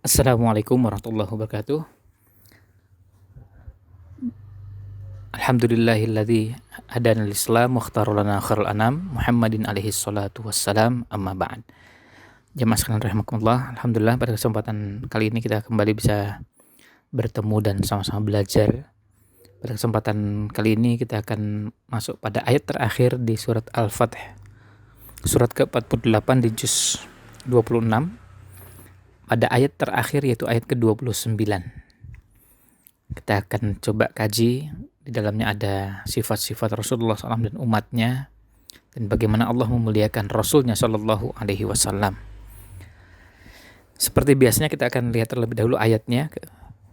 Assalamualaikum warahmatullahi wabarakatuh. Alhamdulillahilladzi hadana lil-islam wa ikhtara lana khairal anam Muhammadin alaihi salatu wassalam, amma ba'd. Jamaah sekalian rahimakumullah, alhamdulillah pada kesempatan kali ini kita kembali bisa bertemu dan sama-sama belajar. Pada kesempatan kali ini kita akan masuk pada ayat terakhir di surat Al-Fath, surat ke-48 di juz 26, pada ayat terakhir yaitu ayat ke-29. Kita akan coba kaji, di dalamnya ada sifat-sifat Rasulullah SAW dan umatnya, dan bagaimana Allah memuliakan Rasulnya Shallallahu Alaihi Wasallam. Seperti biasanya kita akan lihat terlebih dahulu ayatnya,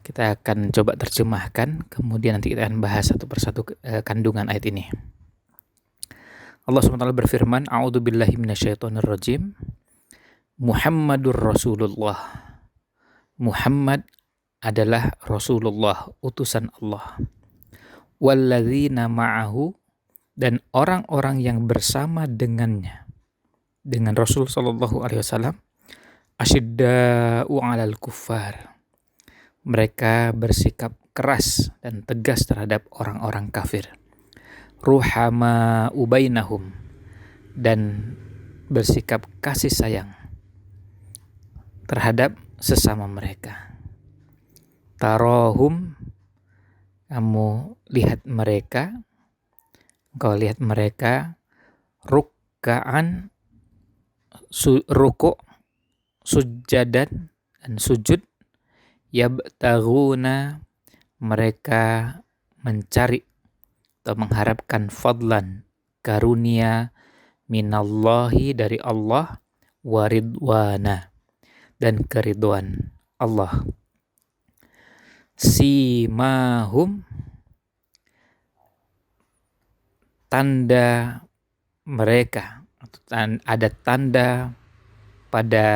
kita akan coba terjemahkan, kemudian nanti kita akan bahas satu persatu kandungan ayat ini. Allah SWT berfirman, A'udzubillahi minasyaitonirrajim, Muhammadur Rasulullah. Muhammad adalah Rasulullah, utusan Allah. Walladzina ma'ahu, dan orang-orang yang bersama dengannya, dengan Rasul sallallahu alaihi wasallam, asyidda'u 'alal kuffar. Mereka bersikap keras dan tegas terhadap orang-orang kafir. Ruhama'u bainahum, dan bersikap kasih sayang terhadap sesama mereka. Tarahum, kamu lihat mereka, engkau lihat mereka rukkaan, ruku', sujadan dan sujud, yabtaguna, mereka mencari atau mengharapkan fadlan, karunia, minallahi, dari Allah, waridwana, dan keridhaan Allah. Simahum, tanda mereka, ada tanda pada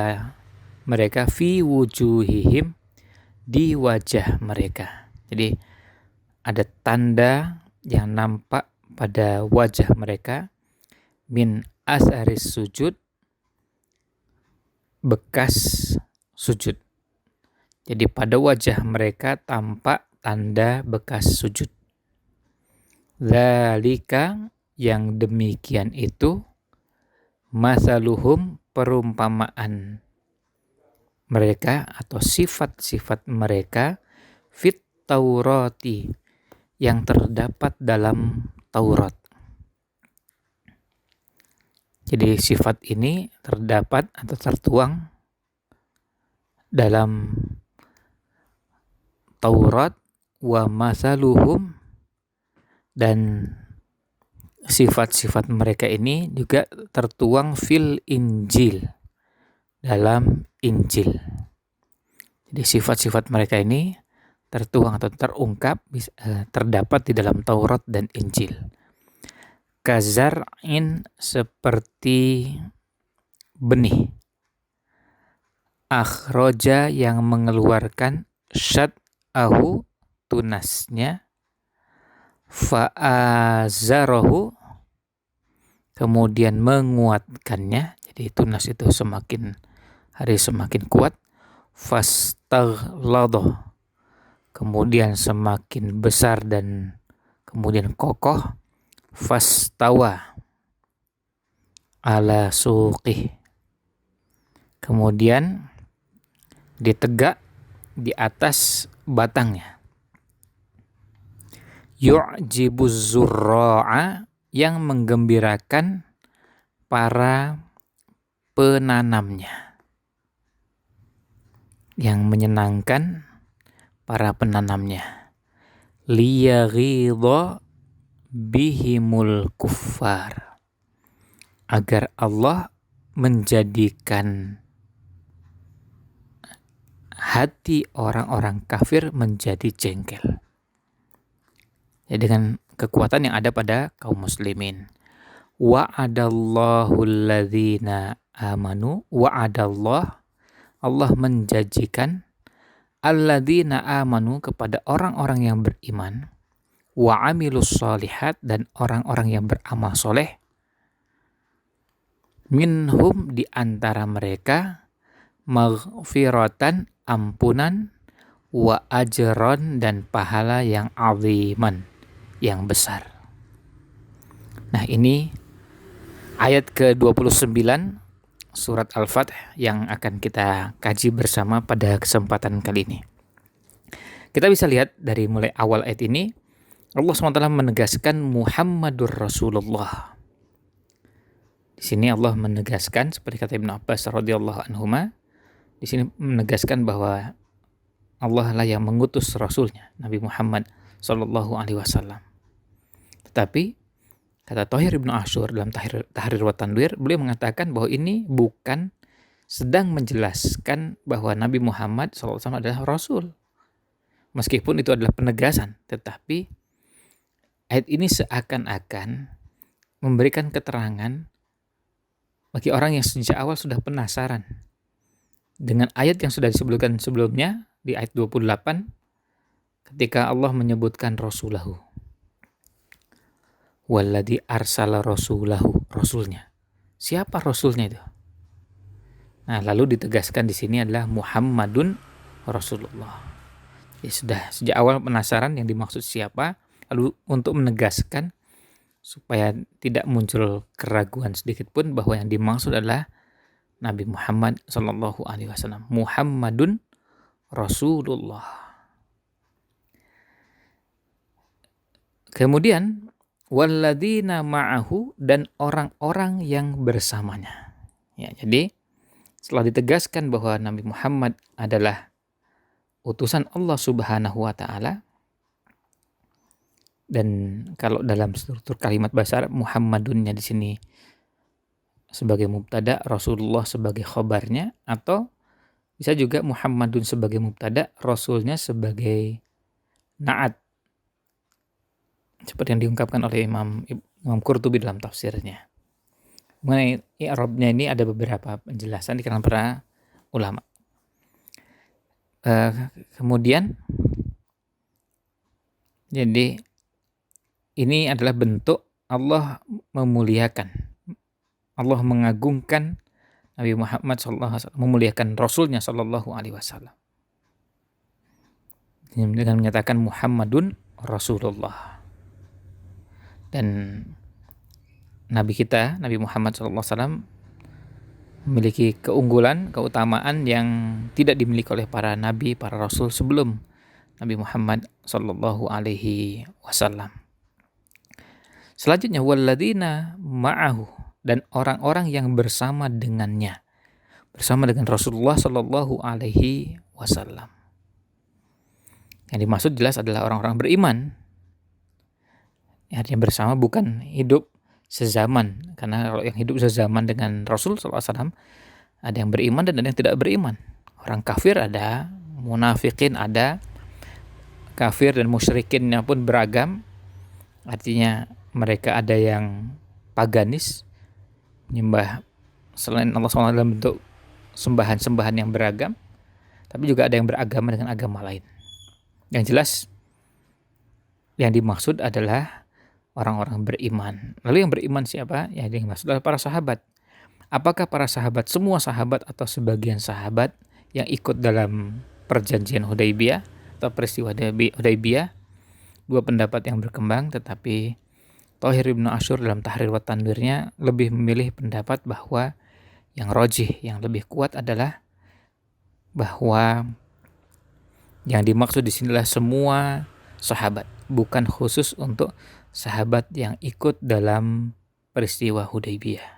mereka, fi wujuhihim, di wajah mereka. Jadi ada tanda yang nampak pada wajah mereka, min asharis sujud, bekas sujud. Jadi pada wajah mereka tampak tanda bekas sujud. Dzalika, yang demikian itu, masaluhum, perumpamaan mereka atau sifat-sifat mereka, fit Taurati, yang terdapat dalam Taurat. Jadi sifat ini terdapat atau tertuang dalam Taurat, wa masaluhum, dan sifat-sifat mereka ini juga tertuang fil Injil, dalam Injil. Jadi sifat-sifat mereka ini tertuang atau terungkap, terdapat di dalam Taurat dan Injil. Kazar'in, seperti benih, akhroja, yang mengeluarkan syat'ahu, tunasnya, fa'azarahu, kemudian menguatkannya. Jadi tunas itu semakin hari semakin kuat. Fastaghlado, kemudian semakin besar dan kemudian kokoh. Fastawa ala suqih, kemudian ditegak di atas batangnya. Yu'jibuz zurra'a, yang menggembirakan para penanamnya, yang menyenangkan para penanamnya. Liyaghidha bihimul kuffar, agar Allah menjadikan hati orang-orang kafir menjadi jengkel. Ya, dengan kekuatan yang ada pada kaum muslimin. Wa'adallahu alladzina amanu, wa'adallah, Allah menjanjikan, alladzina amanu, kepada orang-orang yang beriman, wa amilus sholihat, dan orang-orang yang beramal soleh, minhum, di antara mereka, maghfiratan, ampunan, wa ajron, dan pahala yang aziman, yang besar. Nah, ini ayat ke-29 surat Al-Fath yang akan kita kaji bersama pada kesempatan kali ini. Kita bisa lihat dari mulai awal ayat ini, Allah SWT menegaskan Muhammadur Rasulullah. Di sini Allah menegaskan, seperti kata Ibnu Abbas radhiyallahu anhuma, di sini menegaskan bahwa Allah lah yang mengutus Rasulnya, Nabi Muhammad Sallallahu Alaihi Wasallam. Tetapi kata Thohir Ibnu Ashur dalam Tahrir wa Tanwir, beliau mengatakan bahwa ini bukan sedang menjelaskan bahwa Nabi Muhammad SAW adalah Rasul. Meskipun itu adalah penegasan, tetapi ayat ini seakan-akan memberikan keterangan bagi orang yang sejak awal sudah penasaran dengan ayat yang sudah disebutkan sebelumnya di ayat 28 ketika Allah menyebutkan Rasulahu. Walladzi arsala rasulahu, rasulnya. Siapa rasulnya itu? Nah, lalu ditegaskan di sini adalah Muhammadun Rasulullah. Ya sudah, sejak awal penasaran yang dimaksud siapa, lalu untuk menegaskan supaya tidak muncul keraguan sedikit pun bahwa yang dimaksud adalah Nabi Muhammad Sallallahu Alaihi Wasallam. Muhammadun Rasulullah. Kemudian walladzina ma'ahu, dan orang-orang yang bersamanya. Ya, jadi setelah ditegaskan bahwa Nabi Muhammad adalah utusan Allah Subhanahu wa taala, dan kalau dalam struktur kalimat bahasa Arab, Muhammadunnya di sini sebagai mubtada, Rasulullah sebagai khabarnya, atau bisa juga Muhammadun sebagai mubtada, Rasulnya sebagai na'at, seperti yang diungkapkan oleh Imam Qurtubi dalam tafsirnya. Mengenai i'rabnya ini ada beberapa penjelasan di kalangan para ulama. Kemudian jadi ini adalah bentuk Allah memuliakan, Allah mengagungkan Nabi Muhammad SAW, memuliakan Rasulnya Sallallahu Alaihi Wasallam dengan menyatakan Muhammadun Rasulullah. Dan Nabi kita, Nabi Muhammad SAW, memiliki keunggulan, keutamaan yang tidak dimiliki oleh para nabi, para rasul sebelum Nabi Muhammad Sallallahu Alaihi Wasallam. Selanjutnya walladzina ma'ahu, dan orang-orang yang bersama dengannya, bersama dengan Rasulullah Sallallahu Alaihi Wasallam. Yang dimaksud jelas adalah orang-orang beriman. Artinya bersama bukan hidup sezaman, karena kalau yang hidup sezaman dengan Rasul SAW ada yang beriman dan ada yang tidak beriman. Orang kafir ada, munafikin ada, kafir dan musyrikinnya pun beragam. Artinya mereka ada yang paganis, menyembah selain Allah SWT dalam bentuk sembahan-sembahan yang beragam, tapi juga ada yang beragama dengan agama lain. Yang jelas yang dimaksud adalah orang-orang beriman. Lalu yang beriman siapa? Yang dimaksud adalah para sahabat. Apakah para sahabat, semua sahabat atau sebagian sahabat yang ikut dalam perjanjian Hudaybiyah atau peristiwa Hudaybiyah? Dua pendapat yang berkembang, tetapi Thohir Ibnu Ashur dalam Tahrir wa Tanwirnya lebih memilih pendapat bahwa yang rajih, yang lebih kuat adalah bahwa yang dimaksud di sinilah semua sahabat, bukan khusus untuk sahabat yang ikut dalam peristiwa Hudaybiyah.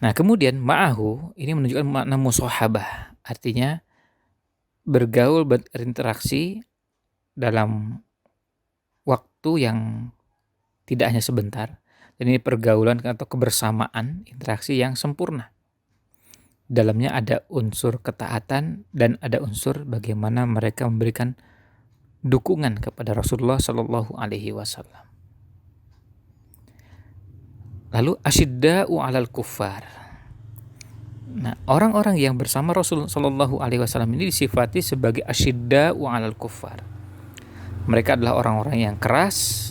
Nah, kemudian ma'ahu ini menunjukkan makna musahabah, artinya bergaul, berinteraksi dalam waktu yang tidak hanya sebentar, dan ini pergaulan atau kebersamaan, interaksi yang sempurna. Dalamnya ada unsur ketaatan dan ada unsur bagaimana mereka memberikan dukungan kepada Rasulullah Sallallahu Alaihi Wasallam. Lalu asyidda'u 'alal kuffar. Nah, orang-orang yang bersama Rasul Sallallahu Alaihi Wasallam ini disifati sebagai asyidda'u 'alal kuffar. Mereka adalah orang-orang yang keras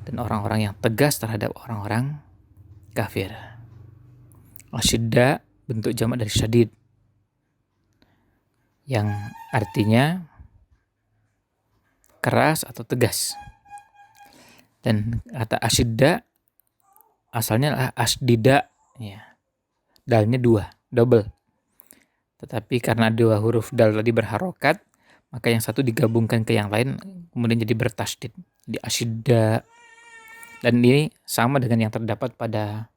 dan orang-orang yang tegas terhadap orang-orang kafir. Asyidda bentuk jamak dari syadid, yang artinya keras atau tegas. Dan kata asyidda asalnya adalah asdida, ya. Dalnya 2, double. Tetapi karena 2 huruf dal tadi berharokat, maka yang satu digabungkan ke yang lain, kemudian jadi bertasydid. Jadi asyidda. Dan ini sama dengan yang terdapat pada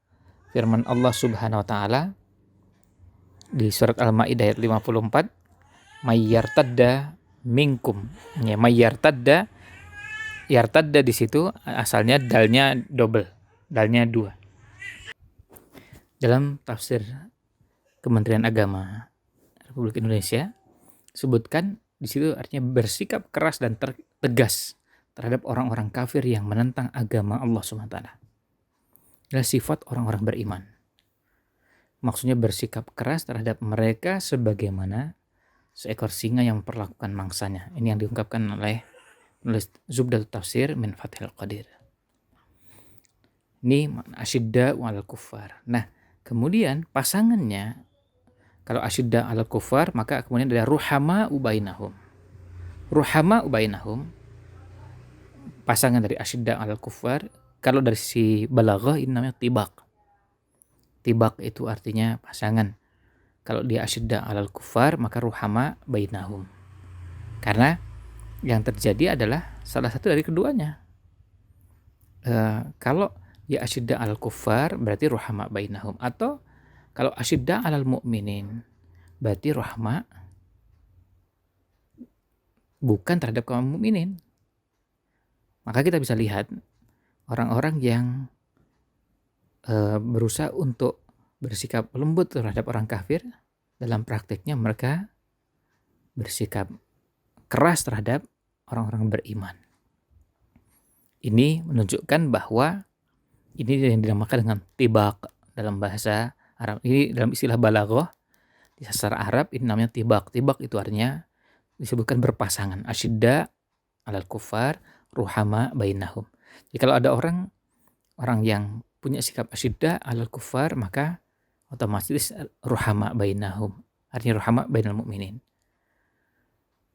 firman Allah Subhanahu wa taala di surat Al-Maidah ayat 54, mayyartadda minkum. Ya, mayyartadda, yartadda di situ asalnya dalnya double, dalnya 2. Dalam tafsir Kementerian Agama Republik Indonesia sebutkan di situ artinya bersikap keras dan tegas terhadap orang-orang kafir yang menentang agama Allah Subhanahu wa taala. Adalah sifat orang-orang beriman. Maksudnya bersikap keras terhadap mereka sebagaimana seekor singa yang memperlakukan mangsanya. Ini yang diungkapkan oleh penulis Zubdatul Tafsir min Fathil Qadir. Ini asyidda wal kuffar. Nah, kemudian pasangannya, kalau asyidda al kuffar, maka kemudian ada ruhama ubainahum. Ruhama ubainahum, pasangan dari asyidda al kuffar, kalau dari sisi balaghah ini namanya tibaq. Tibaq itu artinya pasangan. Kalau dia asyidda al kuffar, maka ruhama bainahum. Karena yang terjadi adalah salah satu dari keduanya. Kalau dia asyidda al kuffar, berarti ruhama bainahum. Atau kalau asyidda alal mu'minin, berarti rahma bukan terhadap kaum mukminin. Maka kita bisa lihat orang-orang yang berusaha untuk bersikap lembut terhadap orang kafir, dalam prakteknya mereka bersikap keras terhadap orang-orang beriman. Ini menunjukkan bahwa ini yang dinamakan dengan tibaq dalam bahasa Arab. Ini dalam istilah balaghah di sastra Arab ini namanya tibaq. Tibaq itu artinya disebutkan berpasangan. Asyidda alal kufar, ruhama bainahum. Jadi kalau ada orang yang punya sikap asyidda alal kufar, maka otomatis ruhama bainahum. Artinya ruhama bainal mu'minin.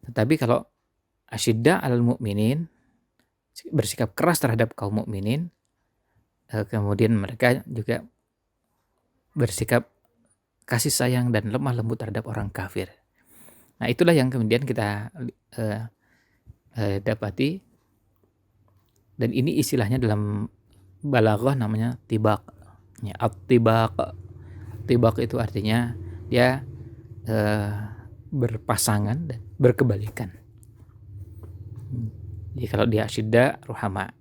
Tetapi kalau asyidda alal mu'minin, bersikap keras terhadap kaum mukminin, kemudian mereka juga bersikap kasih sayang dan lemah lembut terhadap orang kafir. Nah, itulah yang kemudian kita dapati, dan ini istilahnya dalam balaghah namanya tibaq. Ya, at-tibaq. Tibaq itu artinya dia berpasangan dan berkebalikan. Jadi kalau dia asyidda ruhama,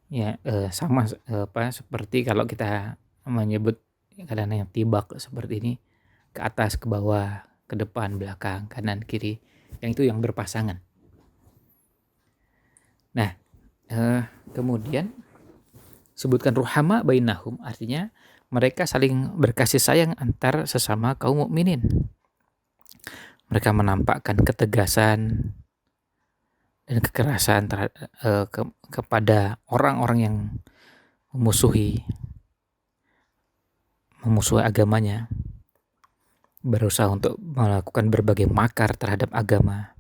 ya sama seperti kalau kita menyebut kadang-kadang yang tibaq seperti ini, ke atas, ke bawah, ke depan, belakang, kanan, kiri, yang itu yang berpasangan. Nah, kemudian sebutkan ruhama bainahum, artinya mereka saling berkasih sayang antar sesama kaum mukminin. Mereka menampakkan ketegasan dan kekerasan kepada orang-orang yang memusuhi agamanya, berusaha untuk melakukan berbagai makar terhadap agama,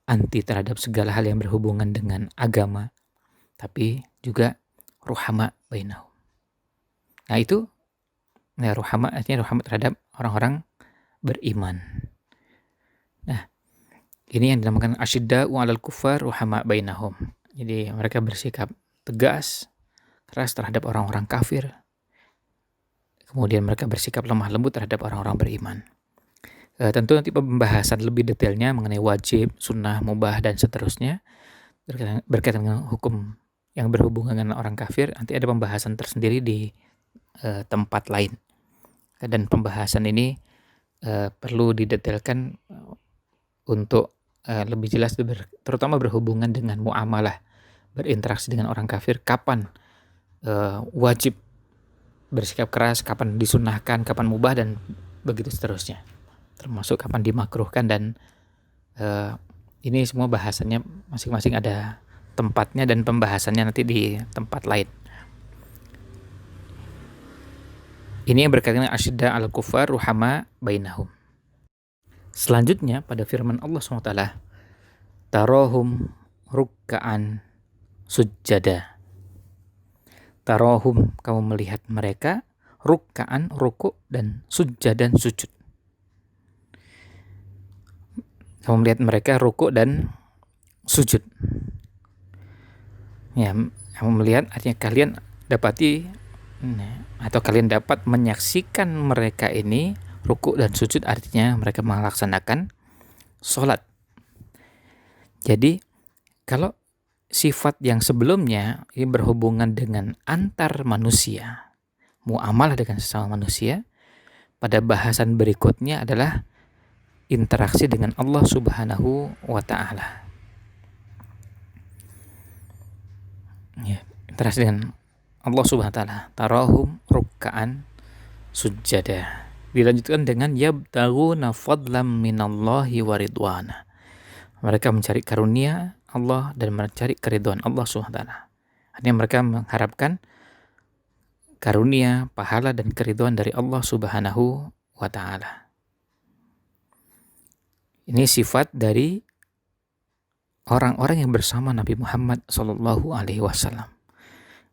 anti terhadap segala hal yang berhubungan dengan agama, tapi juga ruhama bainahum. Nah, itu ya, ruhama artinya ruhama terhadap orang-orang beriman. Nah, ini yang dinamakan asyidda alal kufar ruhama bainahum. Jadi mereka bersikap tegas, keras terhadap orang-orang kafir. Kemudian mereka bersikap lemah lembut terhadap orang-orang beriman. Tentu nanti pembahasan lebih detailnya mengenai wajib, sunnah, mubah, dan seterusnya berkaitan dengan hukum yang berhubungan dengan orang kafir, nanti ada pembahasan tersendiri di tempat lain. Dan pembahasan ini perlu didetailkan untuk lebih jelas, terutama berhubungan dengan muamalah, berinteraksi dengan orang kafir, kapan wajib bersikap keras, kapan disunahkan, kapan mubah, dan begitu seterusnya, termasuk kapan dimakruhkan. Dan ini semua bahasannya masing-masing ada tempatnya dan pembahasannya nanti di tempat lain. Ini yang berkaitan dengan asyidda al kufar ruhama bainahum. Selanjutnya pada firman Allah SWT, tarohum rukka'an sujjada. Tarohum, kamu melihat mereka, rukka'an, ruku, dan sujjadan, sujud. Kamu melihat mereka ruku dan sujud. Ya, kamu melihat artinya kalian dapati atau kalian dapat menyaksikan mereka ini ruku dan sujud, artinya mereka melaksanakan sholat. Jadi kalau sifat yang sebelumnya ini berhubungan dengan antar manusia, muamalah dengan sesama manusia, pada bahasan berikutnya adalah interaksi dengan Allah Subhanahu wa Ta'ala. Ya, interaksi dengan Allah Subhanahu wa Ta'ala. Tarahum rukka'an sujjada. Dilanjutkan dengan yabtaguna fadlam minallahi wa ridwana. Mereka mencari karunia Allah dan mencari keridhaan Allah Subhanahu wa Ta'ala. Artinya mereka mengharapkan karunia, pahala dan keridhaan dari Allah Subhanahu wa Ta'ala. Ini sifat dari orang-orang yang bersama Nabi Muhammad sallallahu alaihi wasallam.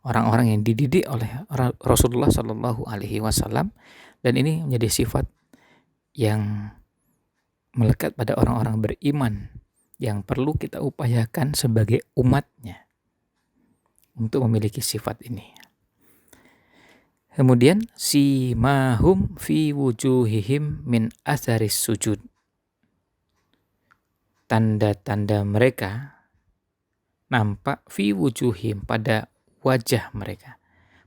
Orang-orang yang dididik oleh Rasulullah sallallahu alaihi wasallam, dan ini menjadi sifat yang melekat pada orang-orang beriman yang perlu kita upayakan sebagai umatnya untuk memiliki sifat ini. Kemudian simahum fi wujuhihim min atharis sujud. Tanda-tanda mereka nampak fi wujuhim, pada wajah mereka,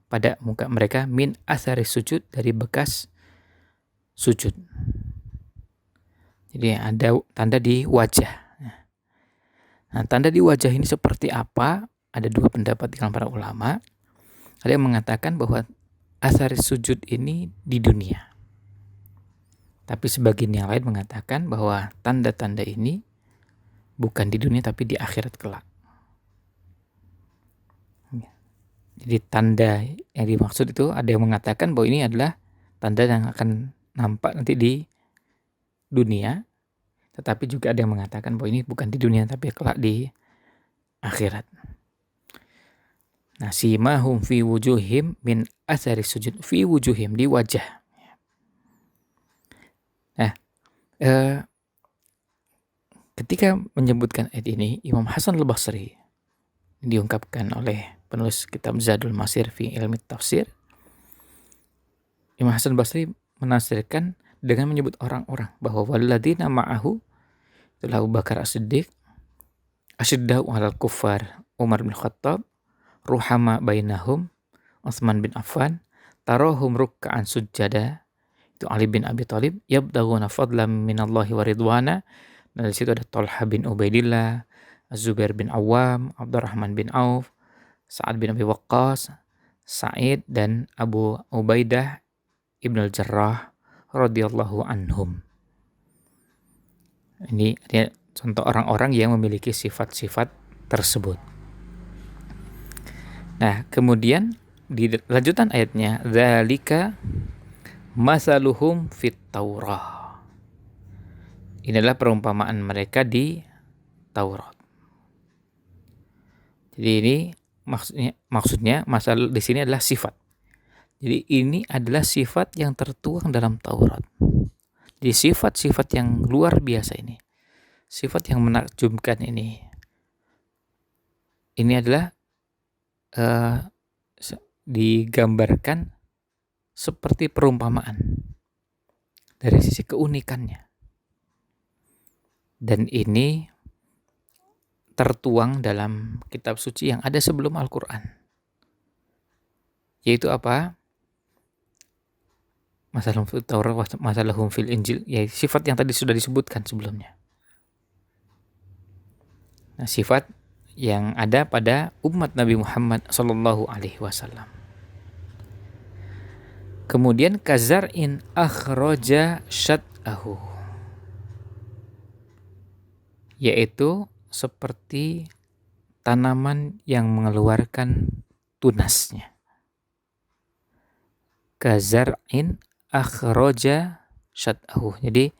pada muka mereka, min atharis sujud, dari bekas sujud. Jadi ada tanda di wajah. Nah, tanda di wajah ini seperti apa? Ada dua pendapat di kalangan para ulama. Ada yang mengatakan bahwa atharis sujud ini di dunia. Tapi sebagian yang lain mengatakan bahwa tanda-tanda ini bukan di dunia tapi di akhirat kelak. Jadi tanda yang dimaksud itu, ada yang mengatakan bahwa ini adalah tanda yang akan nampak nanti di dunia, tetapi juga ada yang mengatakan bahwa ini bukan di dunia tapi kelak di akhirat. Nah, simahum fi wujuhim min athari sujud, fi wujuhim, di wajah. Nah, ketika menyebutkan ayat ini, Imam Hasan al-Basri, diungkapkan oleh penulis kitab Zadul Masir fi Ilmi Tafsir, Imam Hasan al-Basri menafsirkan dengan menyebut orang-orang, bahwa walladzina ma'ahu, itulah Abu Bakar As-Siddiq, asyiddau 'alal kuffar Umar bin Khattab, ruhama bainahum Utsman bin Affan, tarahum rukka'an sujjada, itu Ali bin Abi Thalib, yabtaghuna fadlan minallahi wa ridwana. Dan di situ ada Thalhah bin Ubaidillah, Az-Zubair bin Awam, Abdurrahman bin Auf, Sa'ad bin Abi Waqqas, Sa'id dan Abu Ubaidah Ibn al-Jarrah radhiyallahu anhum. Ini dia contoh orang-orang yang memiliki sifat-sifat tersebut. Nah, kemudian di lanjutan ayatnya, dzalika masaluhum fit Taurah. Ini adalah perumpamaan mereka di Taurat. Jadi ini maksudnya masalah di sini adalah sifat. Jadi ini adalah sifat yang tertuang dalam Taurat. Jadi sifat-sifat yang luar biasa ini, sifat yang menakjubkan ini adalah digambarkan seperti perumpamaan dari sisi keunikannya. Dan ini tertuang dalam kitab suci yang ada sebelum Al-Quran. Yaitu apa? Masalahum fil Taurat, masalahum fil Injil, ya sifat yang tadi sudah disebutkan sebelumnya. Nah, sifat yang ada pada umat Nabi Muhammad sallallahu alaihi wasallam. Kemudian kazar'in akhraja syat'ahu, yaitu seperti tanaman yang mengeluarkan tunasnya. kazar'in akhraja syat'ahu. Jadi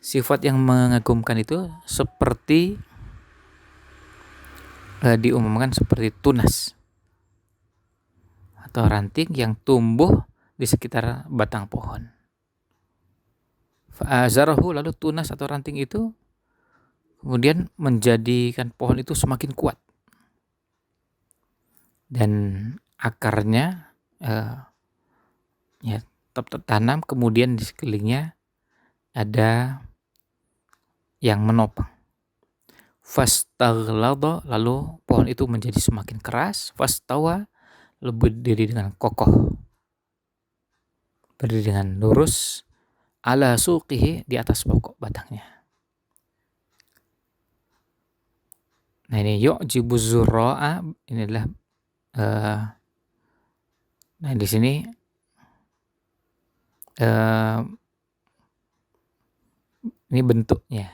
sifat yang mengagumkan itu seperti diumumkan seperti tunas atau ranting yang tumbuh di sekitar batang pohon. Fa'azarahu, lalu tunas atau ranting itu kemudian menjadikan pohon itu semakin kuat. Dan akarnya ya tetap tertanam, kemudian di sekelilingnya ada yang menopang. Fastaghlada, lalu pohon itu menjadi semakin keras. Fastawa, lalu berdiri dengan kokoh, berdiri dengan lurus. Ala suqihi, di atas pokok batangnya. Nah ini yu'jibu zurra'a, ini adalah nah di sini ini bentuknya,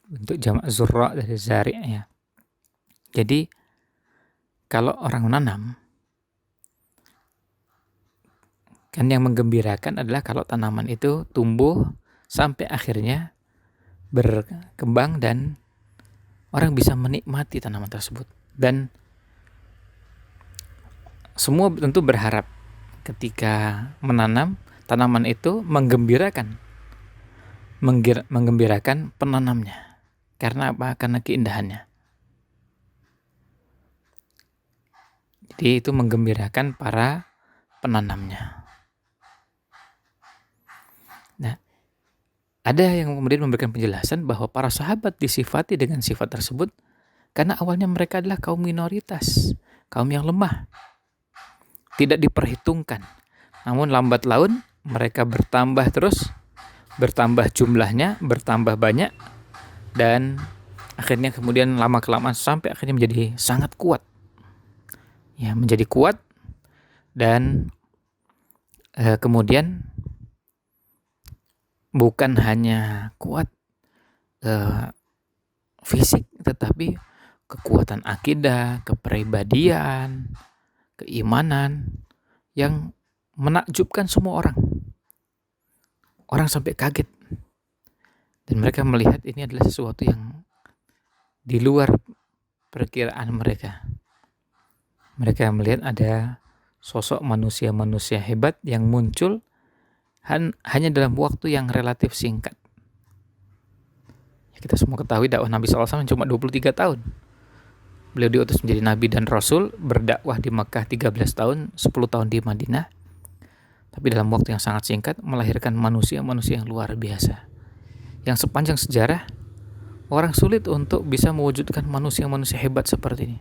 bentuk jamak zurra dari zari' ya. Jadi kalau orang menanam, kan yang menggembirakan adalah kalau tanaman itu tumbuh sampai akhirnya berkembang dan orang bisa menikmati tanaman tersebut. Dan semua tentu berharap ketika menanam tanaman itu menggembirakan penanamnya. Karena apa? Karena keindahannya. Jadi itu menggembirakan para penanamnya. Nah, ada yang kemudian memberikan penjelasan bahwa para sahabat disifati dengan sifat tersebut karena awalnya mereka adalah kaum minoritas, kaum yang lemah, tidak diperhitungkan. Namun lambat laun mereka bertambah terus, bertambah jumlahnya, bertambah banyak, dan akhirnya kemudian lama-kelamaan sampai akhirnya menjadi sangat kuat. Ya, menjadi kuat dan kemudian bukan hanya kuat fisik, tetapi kekuatan akidah, kepribadian, keimanan yang menakjubkan semua orang. Orang sampai kaget. Dan mereka melihat ini adalah sesuatu yang di luar perkiraan mereka. Mereka melihat ada sosok manusia-manusia hebat yang muncul hanya dalam waktu yang relatif singkat. Ya, kita semua ketahui dakwah Nabi SAW cuma 23 tahun. Beliau diutus menjadi Nabi dan Rasul, berdakwah di Makkah 13 tahun, 10 tahun di Madinah. Tapi dalam waktu yang sangat singkat melahirkan manusia-manusia yang luar biasa. Yang sepanjang sejarah, orang sulit untuk bisa mewujudkan manusia-manusia hebat seperti ini.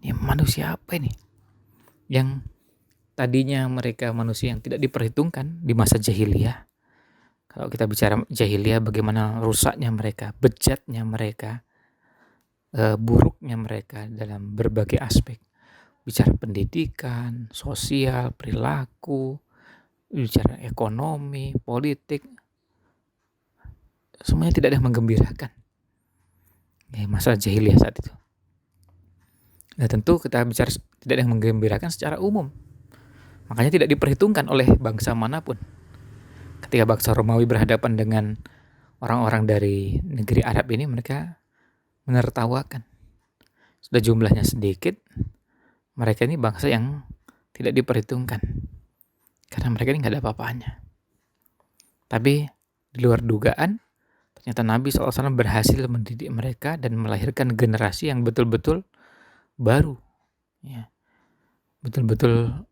Ini manusia apa ini? Yang tadinya mereka manusia yang tidak diperhitungkan di masa jahiliyah. Kalau kita bicara jahiliyah, bagaimana rusaknya mereka, bejatnya mereka, buruknya mereka dalam berbagai aspek. Bicara pendidikan, sosial, perilaku, bicara ekonomi, politik, semuanya tidak ada yang menggembirakan. Masa jahiliyah saat itu. Nah tentu kita bicara tidak ada yang menggembirakan secara umum. Makanya tidak diperhitungkan oleh bangsa manapun. Ketika bangsa Romawi berhadapan dengan orang-orang dari negeri Arab ini, mereka menertawakan. Sudah jumlahnya sedikit, mereka ini bangsa yang tidak diperhitungkan. Karena mereka ini gak ada apa-apanya. Tapi di luar dugaan, ternyata Nabi SAW berhasil mendidik mereka dan melahirkan generasi yang betul-betul baru. Ya. Betul-betul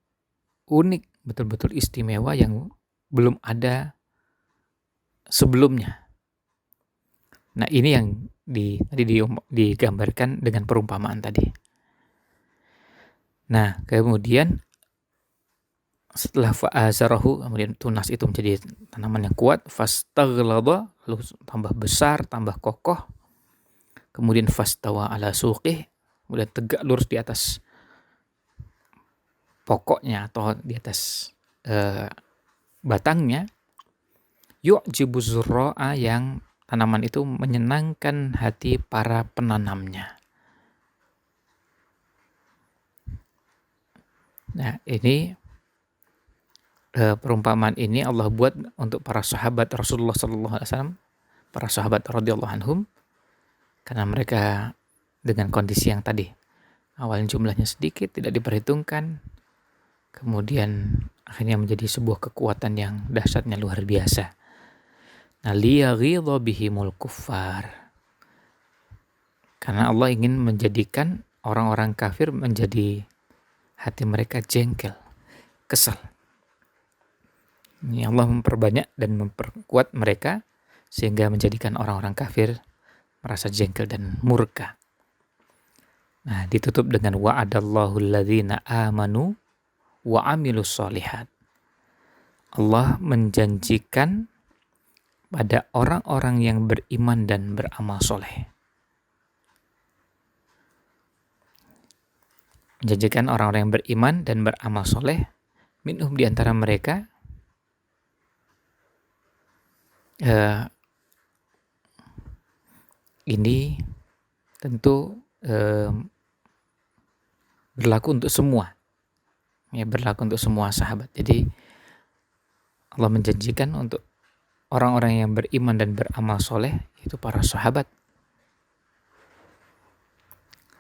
unik, betul-betul istimewa yang belum ada sebelumnya. Nah ini yang digambarkan dengan perumpamaan tadi. Nah kemudian setelah fa'azarahu, kemudian tunas itu menjadi tanaman yang kuat, fastaghlada, lalu tambah besar, tambah kokoh, kemudian fastawa ala suqih, kemudian tegak lurus di atas pokoknya atau di atas batangnya. Yu'jibu zurra'a, yang tanaman itu menyenangkan hati para penanamnya. Nah ini perumpamaan ini Allah buat untuk para sahabat Rasulullah Sallallahu Alaihi Wasallam, para sahabat radhiyallahu anhum, karena mereka dengan kondisi yang tadi, awalnya jumlahnya sedikit, tidak diperhitungkan, kemudian akhirnya menjadi sebuah kekuatan yang dahsyatnya luar biasa. Nah, liyaghidha bihimul kuffar, karena Allah ingin menjadikan orang-orang kafir menjadi hati mereka jengkel, kesal. Ini Allah memperbanyak dan memperkuat mereka sehingga menjadikan orang-orang kafir merasa jengkel dan murka. Nah, ditutup dengan wa'adallahu alladzina amanu wa amilus solihat. Allah menjanjikan pada orang-orang yang beriman dan beramal soleh. Menjanjikan orang-orang yang beriman dan beramal soleh, minhum di antara mereka, ini tentu berlaku untuk semua, ya, berlaku untuk semua sahabat. Jadi Allah menjanjikan untuk orang-orang yang beriman dan beramal soleh, itu para sahabat,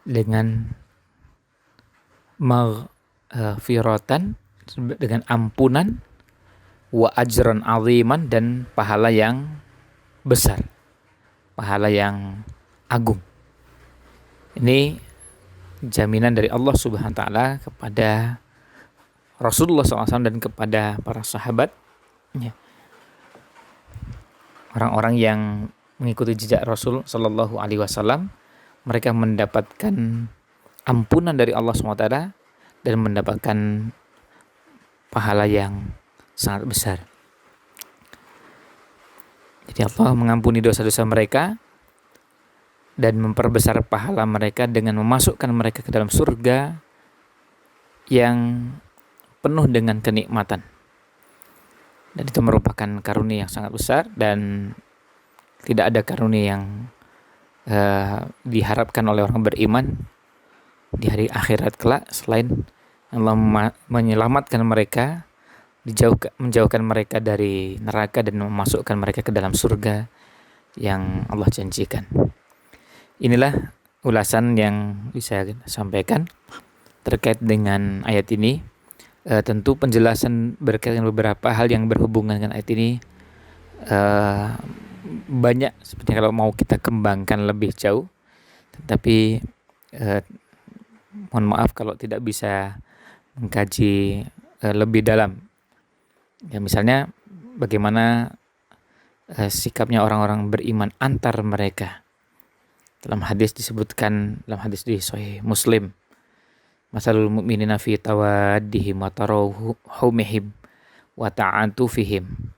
dengan maghfiratan, dengan ampunan, wa ajran aziman, dan pahala yang besar, pahala yang agung. Ini jaminan dari Allah Subhanahu wa taala kepada Rasulullah SAW dan kepada para sahabat, ya. Orang-orang yang mengikuti jejak Rasul Sallallahu Alaihi Wasallam, mereka mendapatkan ampunan dari Allah SWT dan mendapatkan pahala yang sangat besar. Jadi Allah mengampuni dosa-dosa mereka dan memperbesar pahala mereka dengan memasukkan mereka ke dalam surga yang penuh dengan kenikmatan. Dan itu merupakan karunia yang sangat besar, dan tidak ada karunia yang diharapkan oleh orang beriman di hari akhirat kelak selain Allah menyelamatkan mereka, menjauhkan mereka dari neraka dan memasukkan mereka ke dalam surga yang Allah janjikan. Inilah ulasan yang bisa saya sampaikan terkait dengan ayat ini. Tentu penjelasan berkaitan beberapa hal yang berhubungan dengan ayat ini banyak, sepertinya kalau mau kita kembangkan lebih jauh, tetapi mohon maaf kalau tidak bisa mengkaji lebih dalam. Ya, misalnya bagaimana sikapnya orang-orang beriman antar mereka. Dalam hadis disebutkan, dalam hadis di Sahih Muslim, masalul mu'minina fi tawaddihim wa tarahumihim wa ta'atufihim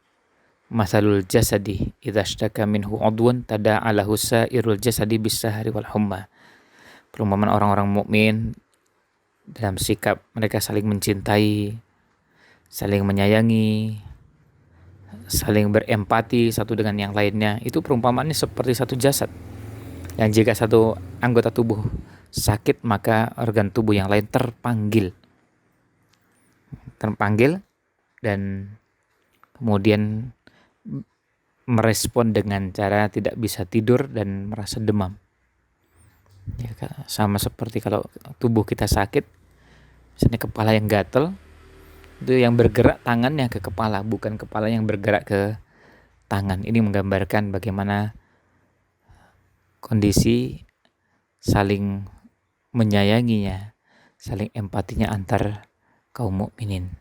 masalul jasadi idza ishtaka minhu 'udwun tada'a lahu sa'irul jasadi bis-sahari wal humma. Perumpamaan orang-orang mukmin dalam sikap mereka saling mencintai, saling menyayangi, saling berempati satu dengan yang lainnya. Itu perumpamaannya seperti satu jasad, yang jika satu anggota tubuh sakit, maka organ tubuh yang lain terpanggil dan kemudian merespon dengan cara tidak bisa tidur dan merasa demam. Ya, sama seperti kalau tubuh kita sakit, misalnya kepala yang gatel, itu yang bergerak tangannya ke kepala, bukan kepala yang bergerak ke tangan. Ini menggambarkan bagaimana kondisi saling menyayanginya, saling empatinya antar kaum mukminin.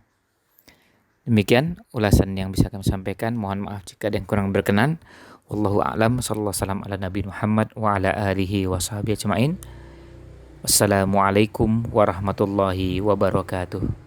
Demikian ulasan yang bisa kami sampaikan. Mohon maaf jika ada yang kurang berkenan. Wallahu a'lam. Sallallahu alaihi ala Nabi Muhammad wa ala alihi wa sahbihi ajma'in. Wassalamualaikum warahmatullahi wabarakatuh.